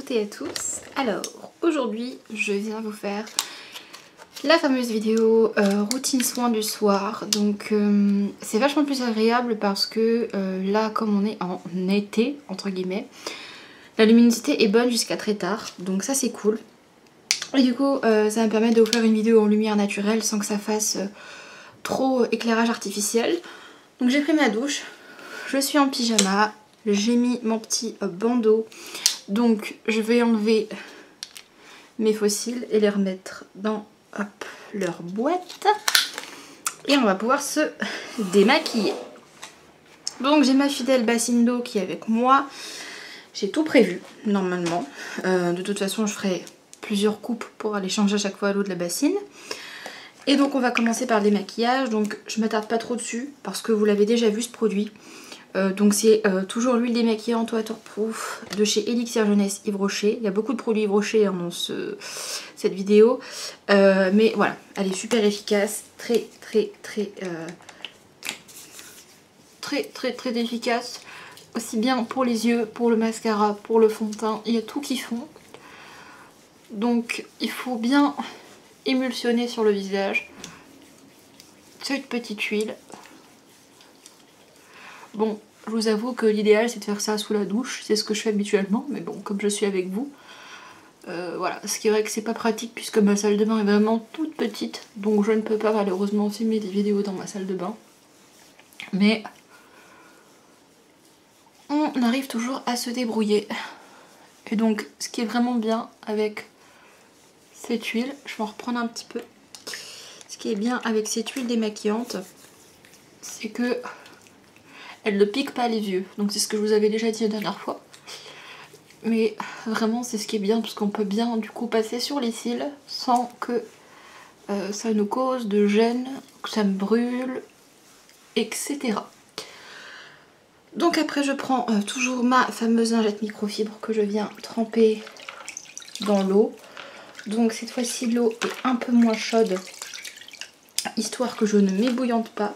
toutes et à tous. Alors aujourd'hui je viens vous faire la fameuse vidéo routine soin du soir. Donc c'est vachement plus agréable parce que là comme on est en été entre guillemets, la luminosité est bonne jusqu'à très tard, donc ça c'est cool. Et du coup ça va me permettre de vous faire une vidéo en lumière naturelle sans que ça fasse trop éclairage artificiel. Donc j'ai pris ma douche, je suis en pyjama, j'ai mis mon petit bandeau. Donc je vais enlever mes fossiles et les remettre dans leur boîte. Et on va pouvoir se démaquiller. Donc j'ai ma fidèle bassine d'eau qui est avec moi. J'ai tout prévu normalement. De toute façon je ferai plusieurs coupes pour aller changer à chaque fois l'eau de la bassine. Et donc on va commencer par le démaquillage. Donc je ne m'attarde pas trop dessus parce que vous l'avez déjà vu ce produit. Donc c'est toujours l'huile démaquillante waterproof de chez Elixir Jeunesse Yves Rocher. Il y a beaucoup de produits Yves Rocher dans cette vidéo. Mais voilà, elle est super efficace. Très efficace. Aussi bien pour les yeux, pour le mascara, pour le fond de teint. Il y a tout qui fond. Donc il faut bien émulsionner sur le visage. Cette petite huile. Bon, je vous avoue que l'idéal c'est de faire ça sous la douche, c'est ce que je fais habituellement, mais bon, comme je suis avec vous, voilà. Ce qui est vrai que c'est pas pratique puisque ma salle de bain est vraiment toute petite, donc je ne peux pas malheureusement filmer des vidéos dans ma salle de bain. Mais on arrive toujours à se débrouiller. Et donc, ce qui est vraiment bien avec cette huile, je vais en reprendre un petit peu. Ce qui est bien avec cette huile démaquillante, c'est que elle ne pique pas les yeux, donc c'est ce que je vous avais déjà dit la dernière fois. Mais vraiment c'est ce qui est bien parce qu'on peut bien du coup passer sur les cils sans que ça nous cause de gêne, que ça me brûle, etc. Donc après je prends toujours ma fameuse lingette microfibre que je viens tremper dans l'eau. Donc cette fois-ci l'eau est un peu moins chaude, histoire que je ne m'ébouillante pas.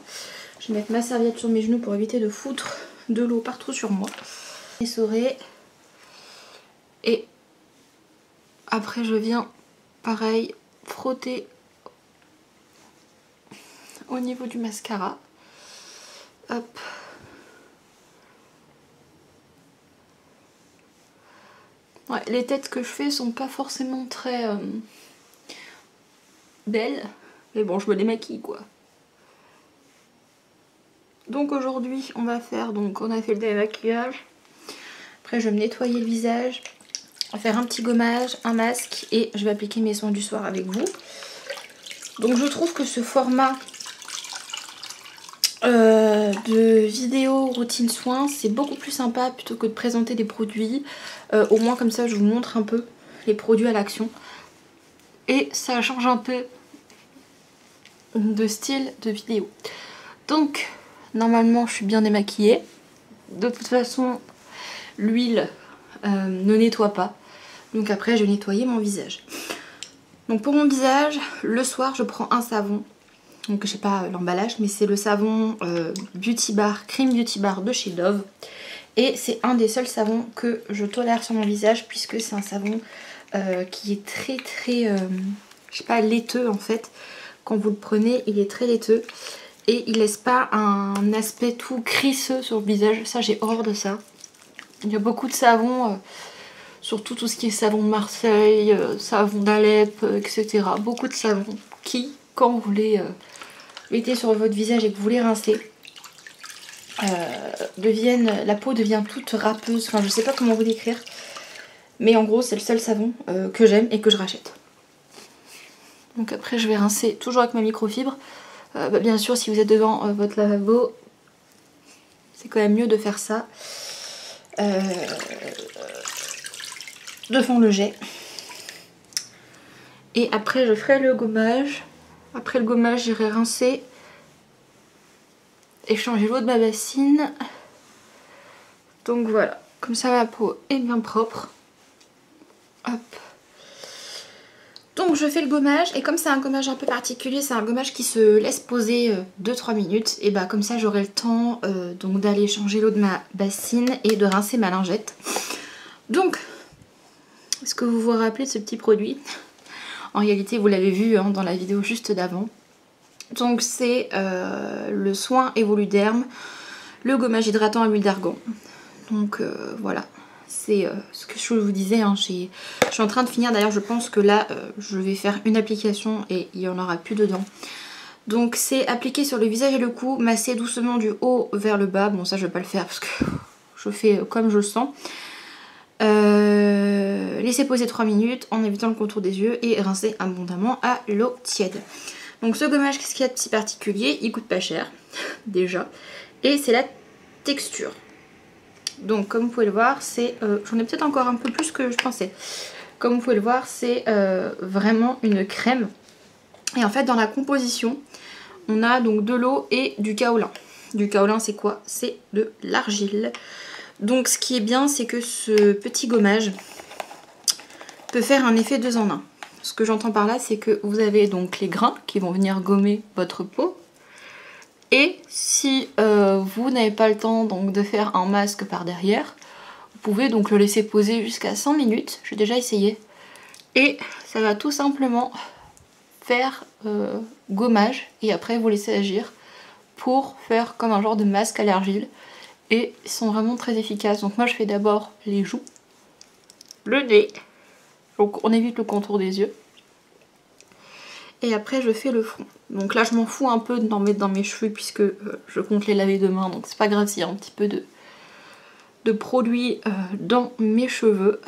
Je vais mettre ma serviette sur mes genoux pour éviter de foutre de l'eau partout sur moi. Essorer. Et après je viens, pareil, frotter au niveau du mascara. Hop. Ouais, les têtes que je fais sont pas forcément très belles. Mais bon, je me les maquille quoi. Donc aujourd'hui on va faire, donc on a fait le démaquillage. Après je vais me nettoyer le visage, faire un petit gommage, un masque et je vais appliquer mes soins du soir avec vous. Donc je trouve que ce format de vidéo routine soins c'est beaucoup plus sympa plutôt que de présenter des produits. Au moins comme ça je vous montre un peu les produits à l'action. Et ça change un peu de style de vidéo. Donc normalement je suis bien démaquillée. De toute façon l'huile ne nettoie pas. Donc après je vais nettoyer mon visage. Donc pour mon visage, le soir je prends un savon. Donc je sais pas l'emballage mais c'est le savon Beauty Bar, Cream Beauty Bar de chez Dove. Et c'est un des seuls savons que je tolère sur mon visage puisque c'est un savon qui est très je sais pas, laiteux en fait. Quand vous le prenez il est très laiteux. Et il laisse pas un aspect tout crisseux sur le visage. Ça j'ai horreur de ça. Il y a beaucoup de savons, surtout tout ce qui est savon de Marseille, savon d'Alep, etc. Beaucoup de savons qui, quand vous les mettez sur votre visage et que vous les rincez, la peau devient toute râpeuse. Enfin je sais pas comment vous décrire. Mais en gros c'est le seul savon que j'aime et que je rachète. Donc après je vais rincer toujours avec ma microfibre. Bien sûr si vous êtes devant votre lavabo, c'est quand même mieux de faire ça. Devant le jet. Et après je ferai le gommage. Après le gommage j'irai rincer et changer l'eau de ma bassine. Donc voilà, comme ça ma peau est bien propre. Hop. Donc je fais le gommage et comme c'est un gommage un peu particulier, c'est un gommage qui se laisse poser 2-3 minutes. Et bah comme ça j'aurai le temps donc d'aller changer l'eau de ma bassine et de rincer ma lingette. Donc Est-ce que vous vous rappelez de ce petit produit? En réalité vous l'avez vu hein, dans la vidéo juste d'avant. Donc c'est le soin Evoluderm, le gommage hydratant à l'huile d'argan. Donc voilà, c'est ce que je vous disais, hein, je suis en train de finir. D'ailleurs je pense que là je vais faire une application et il n'y en aura plus dedans. Donc c'est appliqué sur le visage et le cou, masser doucement du haut vers le bas. Bon ça je vais pas le faire parce que je fais comme je le sens. Laisser poser 3 minutes en évitant le contour des yeux et rincer abondamment à l'eau tiède. Donc ce gommage, qu'est-ce qu'il y a de si particulier? Il coûte pas cher déjà et c'est la texture. Donc comme vous pouvez le voir, c'est j'en ai peut-être encore un peu plus que je pensais. Comme vous pouvez le voir, c'est vraiment une crème. Et en fait dans la composition, on a donc de l'eau et du kaolin. Du kaolin c'est quoi? C'est de l'argile. Donc ce qui est bien, c'est que ce petit gommage peut faire un effet 2 en 1. Ce que j'entends par là, c'est que vous avez donc les grains qui vont venir gommer votre peau. Et si vous n'avez pas le temps donc de faire un masque par derrière, vous pouvez donc le laisser poser jusqu'à 100 minutes. J'ai déjà essayé. Et ça va tout simplement faire gommage. Et après vous laissez agir pour faire comme un genre de masque à l'argile. Et ils sont vraiment très efficaces. Donc moi je fais d'abord les joues, le nez, donc on évite le contour des yeux. Et après je fais le front. Donc là je m'en fous un peu d'en mettre dans mes cheveux puisque je compte les laver demain. Donc c'est pas grave s'il y a un petit peu de produit dans mes cheveux.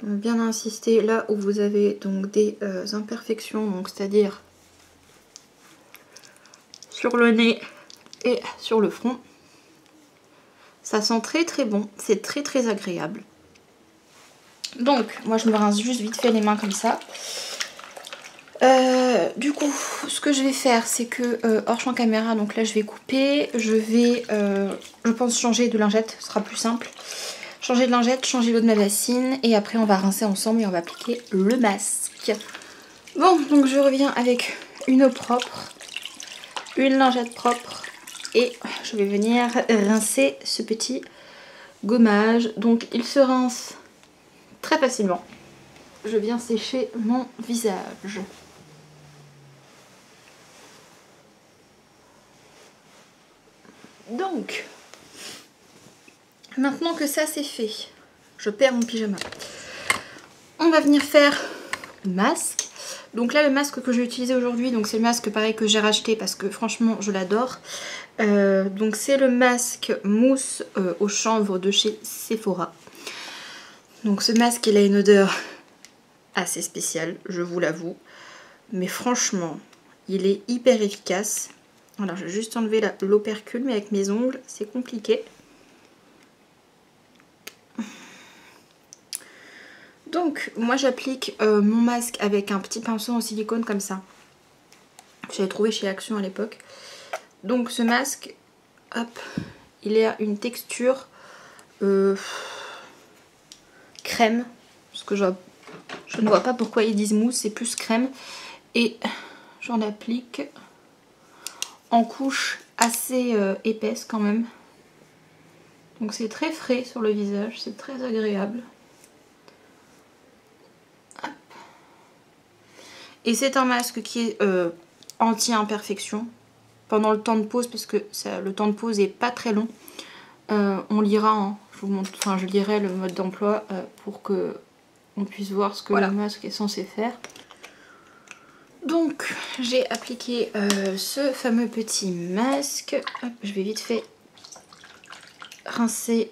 Bien insister là où vous avez donc des imperfections, donc c'est-à-dire sur le nez et sur le front. Ça sent très très bon, c'est très très agréable. Donc moi je me rince juste vite fait les mains comme ça. Du coup ce que je vais faire c'est que hors champ caméra, donc là je vais couper, je vais je pense changer de lingette, ce sera plus simple. Changer de lingette, changer l'eau de ma bassine et après on va rincer ensemble et on va appliquer le masque. Bon donc je reviens avec une eau propre, une lingette propre et je vais venir rincer ce petit gommage. Donc il se rince très facilement. Je viens sécher mon visage. Donc, maintenant que ça c'est fait, je perds mon pyjama. On va venir faire le masque. Donc là le masque que j'ai utilisé aujourd'hui, donc c'est le masque pareil que j'ai racheté parce que franchement je l'adore. Donc c'est le masque mousse au chanvre de chez Sephora. Donc ce masque il a une odeur assez spéciale, je vous l'avoue. Mais franchement, il est hyper efficace. Alors je vais juste enlever l'opercule, mais avec mes ongles c'est compliqué. Donc moi j'applique mon masque avec un petit pinceau en silicone comme ça. J'avais trouvé chez Action à l'époque. Donc ce masque, hop, il a une texture crème. Parce que je ne vois pas pourquoi ils disent mousse, c'est plus crème. Et j'en applique en couche assez épaisse quand même. Donc c'est très frais sur le visage, c'est très agréable. Hop. Et c'est un masque qui est anti-imperfection pendant le temps de pause, parce que le temps de pause est pas très long. On lira, hein, je vous montre, enfin je lirai le mode d'emploi pour que on puisse voir ce que le masque est censé faire. Donc j'ai appliqué ce fameux petit masque. Hop, je vais vite fait rincer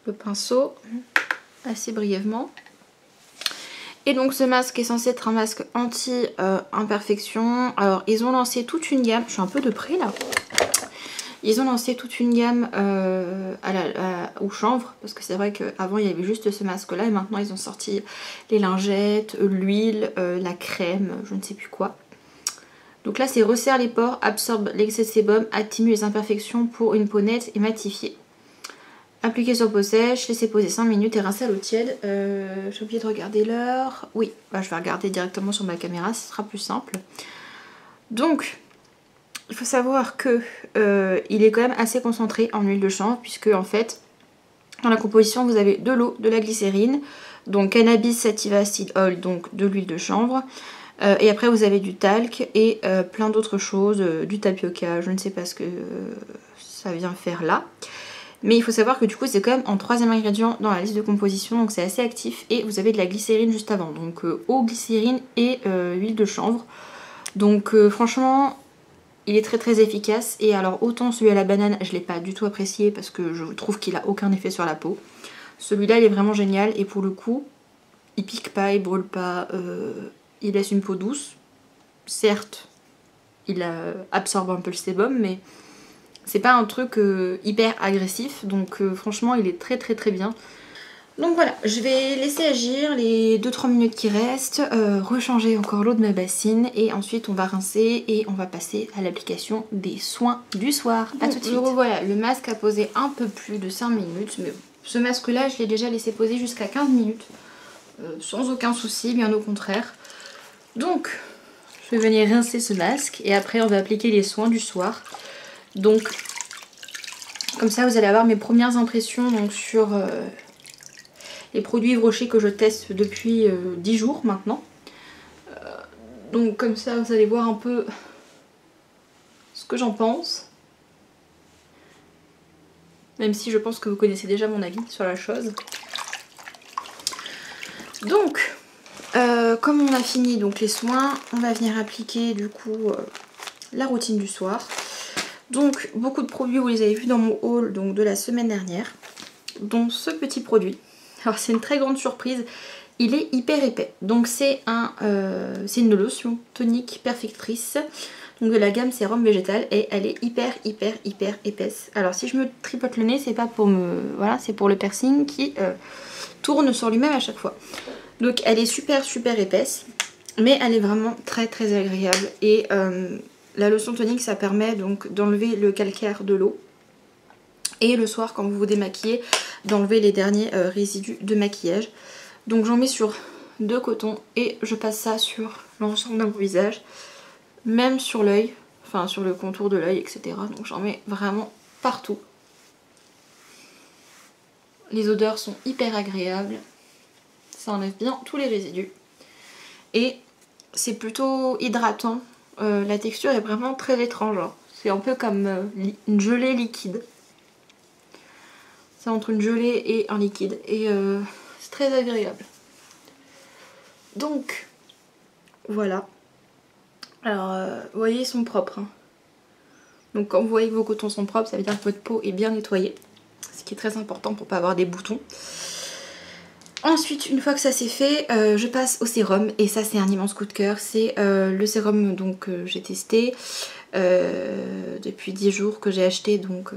le pinceau assez brièvement. Et donc ce masque est censé être un masque anti-imperfection. Alors ils ont lancé toute une gamme, je suis un peu de près là. Ils ont lancé toute une gamme au chanvre, parce que c'est vrai qu'avant il y avait juste ce masque là et maintenant ils ont sorti les lingettes, l'huile, la crème, je ne sais plus quoi. Donc là c'est resserre les pores, absorbe l'excès de sébum, atténue les imperfections pour une peau nette et matifiée. Appliquer sur peau sèche, laisser poser 5 minutes et rincer à l'eau tiède. J'ai oublié de regarder l'heure. Oui, bah, je vais regarder directement sur ma caméra, ce sera plus simple. Donc, il faut savoir que il est quand même assez concentré en huile de chanvre, puisque en fait, Dans la composition, vous avez de l'eau, de la glycérine, donc cannabis sativa seed oil, donc de l'huile de chanvre. Et après vous avez du talc et plein d'autres choses, du tapioca, je ne sais pas ce que ça vient faire là. Mais il faut savoir que du coup c'est quand même en troisième ingrédient dans la liste de composition, donc c'est assez actif. Et vous avez de la glycérine juste avant, donc eau, glycérine et huile de chanvre. Donc franchement il est très très efficace. Et alors autant celui à la banane je l'ai pas du tout apprécié parce que je trouve qu'il a aucun effet sur la peau. Celui-là il est vraiment génial et pour le coup il pique pas, il brûle pas, il laisse une peau douce. Certes il absorbe un peu le sébum mais c'est pas un truc hyper agressif, donc franchement il est très très très bien. Donc voilà, je vais laisser agir les 2-3 minutes qui restent, rechanger encore l'eau de ma bassine et ensuite on va rincer et on va passer à l'application des soins du soir. A tout de suite. Voilà, le masque a posé un peu plus de 5 minutes, mais ce masque là je l'ai déjà laissé poser jusqu'à 15 minutes, sans aucun souci, bien au contraire. Donc je vais venir rincer ce masque et après on va appliquer les soins du soir. Donc comme ça vous allez avoir mes premières impressions donc, sur les produits Yves Rocher que je teste depuis 10 jours maintenant. Donc comme ça vous allez voir un peu ce que j'en pense. Même si je pense que vous connaissez déjà mon avis sur la chose. Donc comme on a fini donc les soins, on va venir appliquer du coup la routine du soir. Donc beaucoup de produits, vous les avez vus dans mon haul donc, de la semaine dernière, dont ce petit produit. Alors c'est une très grande surprise, il est hyper épais. Donc c'est une lotion tonique perfectrice, donc de la gamme sérum végétal et elle est hyper épaisse. Alors si je me tripote le nez, c'est pas pour me... Voilà, c'est pour le piercing qui tourne sur lui-même à chaque fois. Donc elle est super épaisse, mais elle est vraiment très agréable et... la lotion tonique ça permet donc d'enlever le calcaire de l'eau et le soir quand vous vous démaquillez d'enlever les derniers résidus de maquillage. Donc j'en mets sur 2 cotons et je passe ça sur l'ensemble de mon visage, même sur l'œil, enfin sur le contour de l'œil etc. Donc j'en mets vraiment partout. Les odeurs sont hyper agréables, ça enlève bien tous les résidus et c'est plutôt hydratant. La texture est vraiment très étrange, hein. C'est un peu comme une gelée liquide. C'est entre une gelée et un liquide et c'est très agréable. Donc voilà. Alors vous voyez ils sont propres, hein. Donc quand vous voyez que vos cotons sont propres, ça veut dire que votre peau est bien nettoyée, ce qui est très important pour pas avoir des boutons. Ensuite, une fois que ça c'est fait, je passe au sérum et ça c'est un immense coup de cœur. C'est le sérum donc que j'ai testé depuis 10 jours, que j'ai acheté donc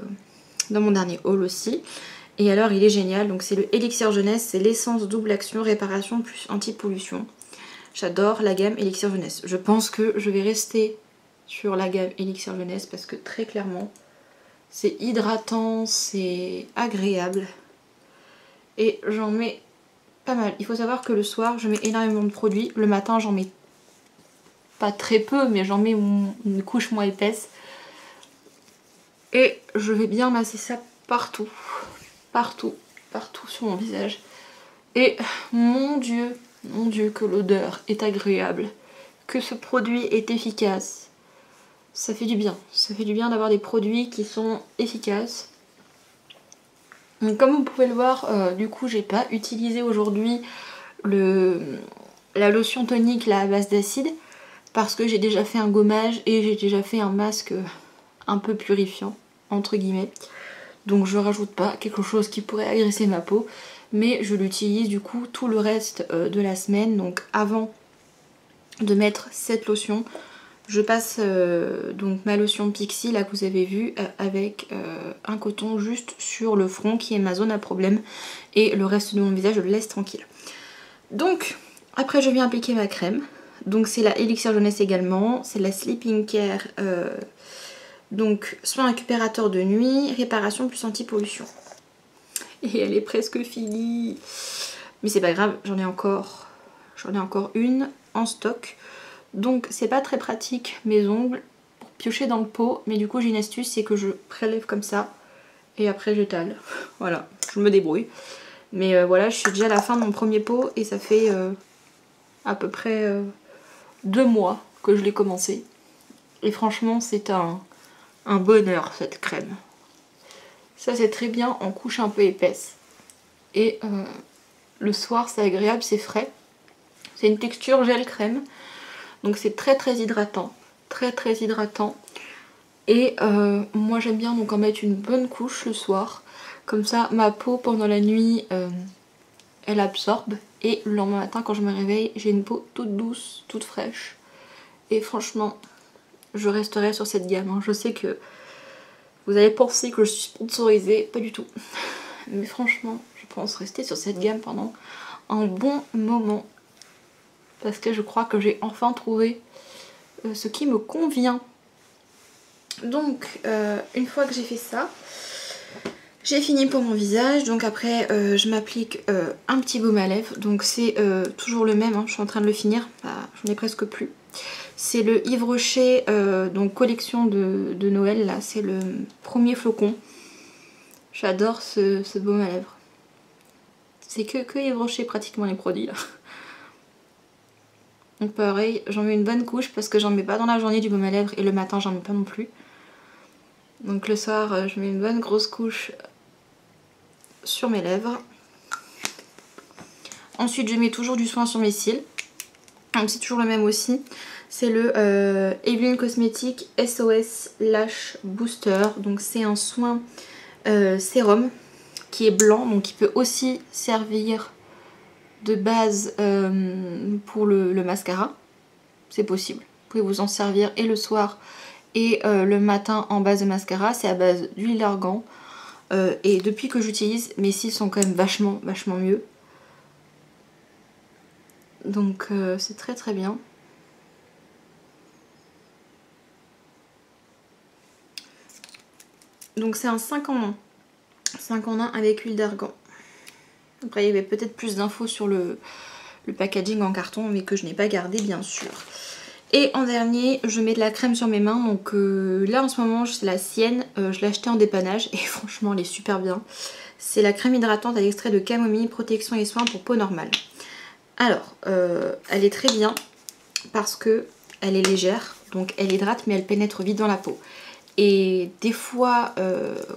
dans mon dernier haul aussi. Et alors il est génial, donc c'est le Elixir Jeunesse, c'est l'essence double action réparation plus anti-pollution. J'adore la gamme Elixir Jeunesse. Je pense que je vais rester sur la gamme Elixir Jeunesse parce que très clairement c'est hydratant, c'est agréable et j'en mets pas mal. Il faut savoir que le soir je mets énormément de produits, le matin j'en mets pas très peu mais j'en mets une couche moins épaisse et je vais bien masser ça partout sur mon visage et mon dieu que l'odeur est agréable, que ce produit est efficace. Ça fait du bien d'avoir des produits qui sont efficaces. Donc, comme vous pouvez le voir, du coup j'ai pas utilisé aujourd'hui la lotion tonique là, à base d'acide parce que j'ai déjà fait un gommage et j'ai déjà fait un masque un peu purifiant entre guillemets. Donc je rajoute pas quelque chose qui pourrait agresser ma peau, mais je l'utilise du coup tout le reste de la semaine. Donc avant de mettre cette lotion, je passe donc ma lotion Pixi là que vous avez vu avec un coton juste sur le front qui est ma zone à problème et le reste de mon visage je le laisse tranquille. Donc après je viens appliquer ma crème, donc c'est la Elixir Jeunesse également, c'est la Sleeping Care donc soin récupérateur de nuit, réparation plus anti-pollution. Et elle est presque finie, mais c'est pas grave, j'en ai encore une en stock. Donc c'est pas très pratique mes ongles pour piocher dans le pot, mais du coup j'ai une astuce, c'est que je prélève comme ça et après j'étale. Voilà, je me débrouille. Mais voilà, je suis déjà à la fin de mon premier pot et ça fait à peu près 2 mois que je l'ai commencé. Et franchement, c'est un bonheur cette crème. Ça c'est très bien en couche un peu épaisse. Et le soir c'est agréable, c'est frais. C'est une texture gel crème. Donc c'est très très hydratant. Très très hydratant. Et moi j'aime bien donc en mettre une bonne couche le soir. Comme ça ma peau pendant la nuit elle absorbe. Et le lendemain matin quand je me réveille j'ai une peau toute douce, toute fraîche. Et franchement je resterai sur cette gamme. Hein. Je sais que vous allez penser que je suis sponsorisée, pas du tout. Mais franchement je pense rester sur cette gamme pendant un bon moment. Parce que je crois que j'ai enfin trouvé ce qui me convient. Donc une fois que j'ai fait ça, j'ai fini pour mon visage. Donc après je m'applique un petit baume à lèvres. Donc c'est toujours le même, hein. Je suis en train de le finir, j'en ai presque plus. C'est le Yves Rocher donc collection de Noël là, c'est le premier flocon. J'adore ce baume à lèvres. C'est que Yves Rocher pratiquement les produits là. Donc pareil, j'en mets une bonne couche parce que j'en mets pas dans la journée du baume à lèvres et le matin j'en mets pas non plus. Donc le soir je mets une bonne grosse couche sur mes lèvres. Ensuite je mets toujours du soin sur mes cils. C'est toujours le même aussi. C'est le Evelyn Cosmetics SOS Lash Booster. Donc c'est un soin sérum qui est blanc, donc qui peut aussi servir de base pour le mascara. C'est possible. Vous pouvez vous en servir et le soir et le matin en base de mascara. C'est à base d'huile d'argan. Et depuis que j'utilise, mes cils sont quand même vachement mieux. Donc c'est très très bien. Donc c'est un 5 en 1. 5 en 1 avec huile d'argan. Après il y avait peut-être plus d'infos sur le packaging en carton mais que je n'ai pas gardé bien sûr. Et en dernier je mets de la crème sur mes mains. Donc là en ce moment c'est la sienne. Je l'ai achetée en dépannage et franchement elle est super bien. C'est la crème hydratante à l'extrait de camomille, protection et soins pour peau normale. Alors elle est très bien parce que elle est légère. Donc elle hydrate mais elle pénètre vite dans la peau. Et des fois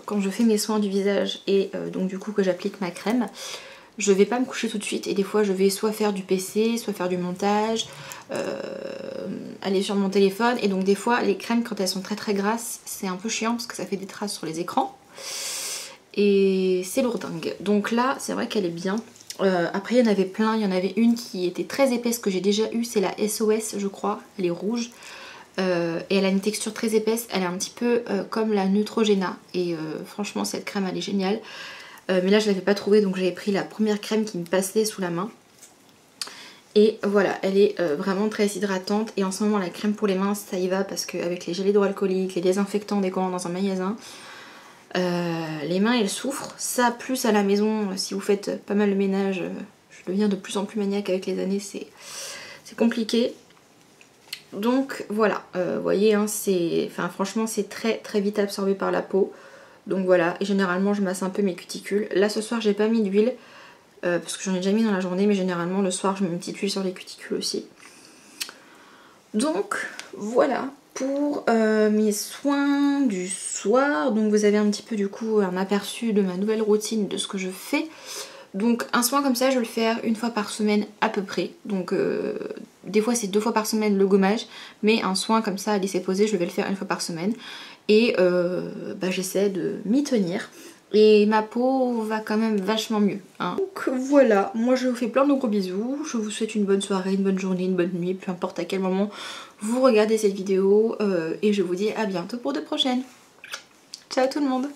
quand je fais mes soins du visage et donc du coup que j'applique ma crème, je vais pas me coucher tout de suite et des fois je vais soit faire du PC, soit faire du montage, aller sur mon téléphone. Et donc des fois les crèmes quand elles sont très grasses c'est un peu chiant parce que ça fait des traces sur les écrans et c'est lourdingue. Donc là c'est vrai qu'elle est bien. Après il y en avait plein, il y en avait une qui était très épaisse que j'ai déjà eue, c'est la SOS je crois, elle est rouge. Et elle a une texture très épaisse, elle est un petit peu comme la Neutrogena et franchement cette crème elle est géniale. Mais là je l'avais pas trouvée donc j'avais pris la première crème qui me passait sous la main. Et voilà, elle est vraiment très hydratante et en ce moment la crème pour les mains ça y va parce qu'avec les gels hydroalcooliques, les désinfectants des commandes dans un magasin, les mains elles souffrent. Ça plus à la maison, si vous faites pas mal de ménage, je deviens de plus en plus maniaque avec les années, c'est compliqué. Donc voilà, vous voyez, hein, franchement c'est très vite absorbé par la peau. Donc voilà, et généralement je masse un peu mes cuticules. Là ce soir j'ai pas mis d'huile, parce que j'en ai déjà mis dans la journée, mais généralement le soir je mets une petite huile sur les cuticules aussi. Donc voilà pour mes soins du soir. Donc vous avez un petit peu du coup un aperçu de ma nouvelle routine, de ce que je fais. Donc un soin comme ça je vais le faire une fois par semaine à peu près. Donc des fois c'est 2 fois par semaine le gommage, mais un soin comme ça à laisser poser je vais le faire une fois par semaine. Et j'essaie de m'y tenir. Et ma peau va quand même vachement mieux. Hein. Donc voilà, moi je vous fais plein de gros bisous. Je vous souhaite une bonne soirée, une bonne journée, une bonne nuit, peu importe à quel moment vous regardez cette vidéo. Et je vous dis à bientôt pour de prochaines. Ciao tout le monde.